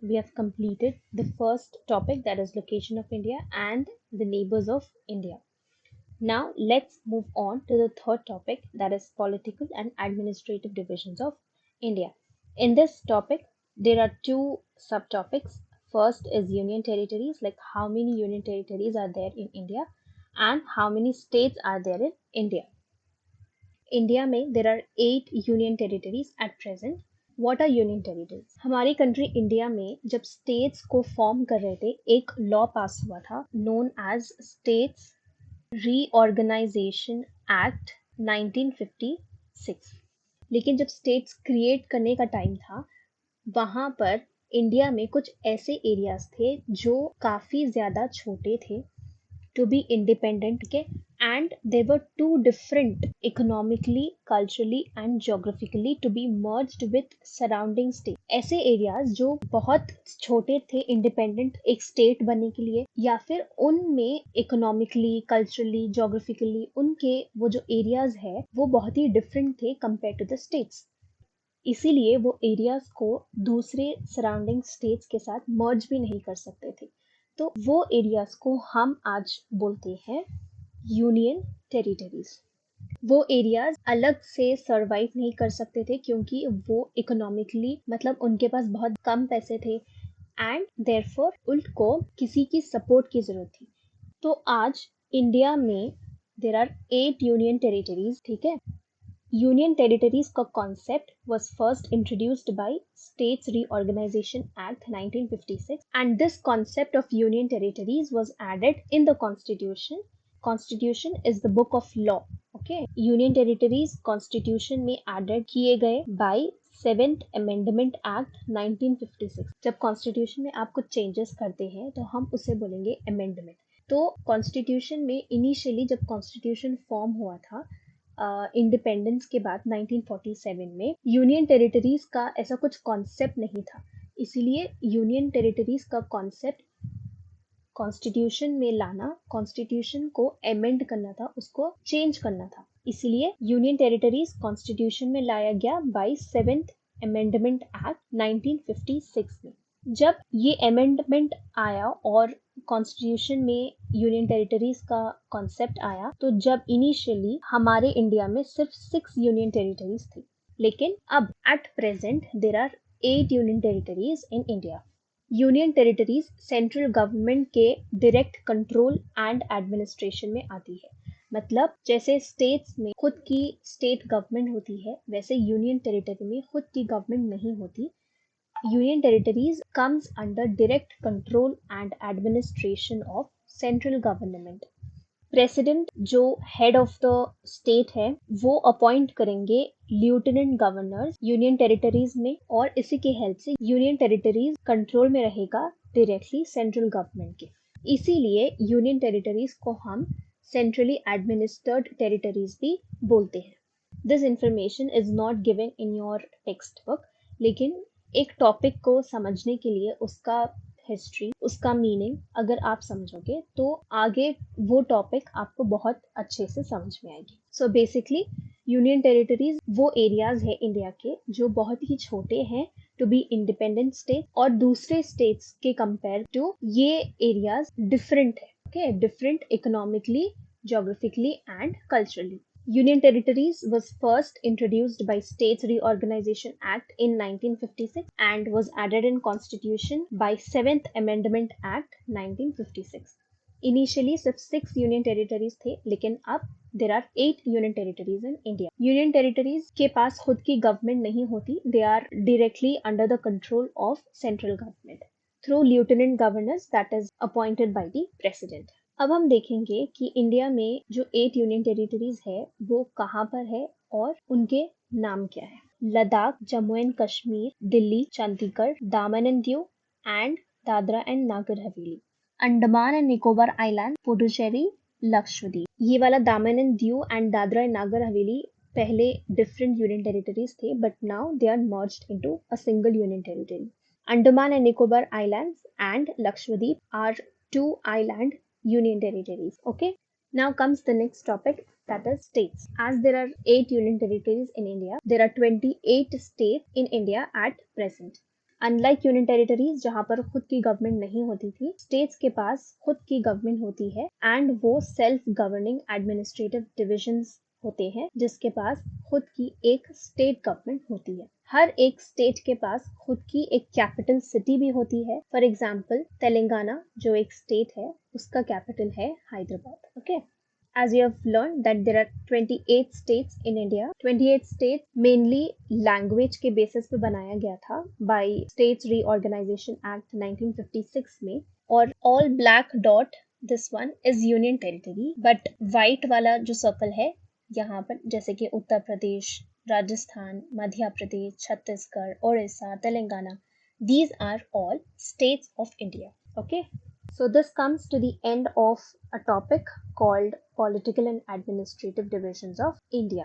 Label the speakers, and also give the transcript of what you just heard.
Speaker 1: we have completed the first topic, that is location of India and the neighbors of India. Now let's move on to the third topic, that is political and administrative divisions of India. In this topic, there are two subtopics. First is union territories, like how many union territories are there in India and how many states are there in India. India में there are 8 union territories at present. What are union territories? हमारी country India में जब states को form कर रहे थे, एक law पास हुआ था known as states reorganisation act 1956. लेकिन जब स्टेट्स क्रिएट करने का टाइम था, वहां पर इंडिया में कुछ ऐसे एरियाज थे जो काफी ज्यादा छोटे थे to be independent, okay, and they were too different economically, culturally and geographically to be merged with surrounding states. ऐसे एरियाज जो बहुत छोटे थे इंडिपेंडेंट एक स्टेट बनने के लिए, या फिर उनमें इकोनॉमिकली, कल्चरली, जोग्राफिकली उनके वो जो एरियाज है वो बहुत ही डिफरेंट थे कंपेयर टू द स्टेट्स. इसीलिए वो एरियाज को दूसरे सराउंडिंग स्टेट्स के साथ मर्ज भी नहीं कर सकते थे. तो वो एरियाज को हम आज बोलते हैं यूनियन टेरिटरीज. वो एरियाज अलग से सरवाइव नहीं कर सकते थे क्योंकि वो इकोनॉमिकली, मतलब उनके पास बहुत कम पैसे थे एंड देयरफॉर उनको किसी की सपोर्ट की जरूरत थी. तो आज इंडिया में देयर आर 8 यूनियन टेरिटरीज. ठीक है. Union territories का concept was first introduced by States Reorganization Act 1956, and this concept of union territories was added in the Constitution. Constitution is the book of law. Okay. Union territories Constitution में added किए गए by 7th Amendment Act 1956. जब Constitution में आप कुछ changes करते हैं तो हम उसे बोलेंगे amendment. तो Constitution में initially जब Constitution form हुआ था इंडिपेंडेंस के बाद 1947 में, यूनियन टेरिटरीज का ऐसा कुछ कॉन्सेप्ट नहीं था. इसीलिए यूनियन टेरिटरीज का कॉन्सेप्ट कॉन्स्टिट्यूशन में लाना, कॉन्स्टिट्यूशन को अमेंड करना था, उसको चेंज करना था. इसीलिए यूनियन टेरिटरीज कॉन्स्टिट्यूशन में लाया गया बाय 7th अमेंडमेंट एक्ट 1956 में. जब ये अमेंडमेंट आया और कॉन्स्टिट्यूशन में यूनियन टेरिटरीज का कॉन्सेप्ट आया, तो जब इनिशियली हमारे इंडिया में सिर्फ 6 यूनियन टेरिटरीज थी, लेकिन अब at present there are 8 union territories in India. Union territories central government के डायरेक्ट कंट्रोल एंड एडमिनिस्ट्रेशन में आती है. मतलब जैसे स्टेट्स में खुद की स्टेट गवर्नमेंट होती है, वैसे यूनियन टेरिटरी में खुद की गवर्नमेंट नहीं होती. Union territories comes under direct control and administration of central government. President जो हेड ऑफ द स्टेट है वो अपॉइंट करेंगे लेफ्टिनेंट गवर्नर यूनियन टेरिटरीज में, और इसी के हेल्प से यूनियन टेरिटरीज कंट्रोल में रहेगा डायरेक्टली सेंट्रल गवर्नमेंट के. इसीलिए यूनियन टेरिटरीज को हम सेंट्रली एडमिनिस्टर्ड टेरिटरीज भी बोलते हैं. This information is not given in your text book, लेकिन एक टॉपिक को समझने के लिए उसका हिस्ट्री, उसका मीनिंग अगर आप समझोगे तो आगे वो टॉपिक आपको बहुत अच्छे से समझ में आएगी. सो बेसिकली यूनियन टेरिटरीज वो एरियाज है इंडिया के जो बहुत ही छोटे हैं टू बी इंडिपेंडेंट स्टेट, और दूसरे स्टेट्स के कंपेयर टू ये एरियाज डिफरेंट है. Okay. Different economically, geographically and culturally. Union territories was first introduced by States Reorganization Act in 1956 and was added in Constitution by 7th Amendment Act 1956. Initially सिर्फ 6 union territories थे, लेकिन अब there are 8 union territories in India. Union territories के पास खुद की government नहीं होती. They are directly under the control of central government through lieutenant governors that is appointed by the president. अब हम देखेंगे कि इंडिया में जो 8 यूनियन टेरिटरीज है वो कहाँ पर है और उनके नाम क्या है. Ladakh, Jammu and Kashmir, Delhi, Chandigarh, Daman and Diu and Dadra and Nagar Haveli, Andaman and Nicobar island, Puducherry, Lakshadweep. ये वाला Daman and Diu and Dadra and Nagar Haveli पहले डिफरेंट यूनियन टेरिटरीज थे, but now they are merged into a single union territory. Andaman and Nicobar islands and Lakshadweep are 2 island union territories. Okay. Now comes the next topic, that is states. As there are 8 union territories in India, there are 28 states in India at present. Unlike union territories जहाँ पर खुद की government नहीं होती थी, states के पास खुद की गवर्नमेंट होती है एंड वो सेल्फ गवर्निंग एडमिनिस्ट्रेटिव डिविजन्स होते हैं जिसके पास खुद की एक स्टेट गवर्नमेंट होती है। हर एक स्टेट के पास खुद की एक कैपिटल सिटी भी होती है। फॉर एग्जाम्पल तेलंगाना जो एक स्टेट है उसका कैपिटल है Hyderabad. Okay, as you have learned that there are 28 states in India. 28 states mainly language के basis पे बनाया गया था by States Reorganization Act 1956 में, और all black dot this one is union territory, but white वाला जो circle है यहाँ पर जैसे कि Uttar Pradesh, Rajasthan, Madhya Pradesh, Chhattisgarh, Orissa, Telangana, these are all states of India. Okay. So this comes to the end of a topic called Political and Administrative Divisions of India.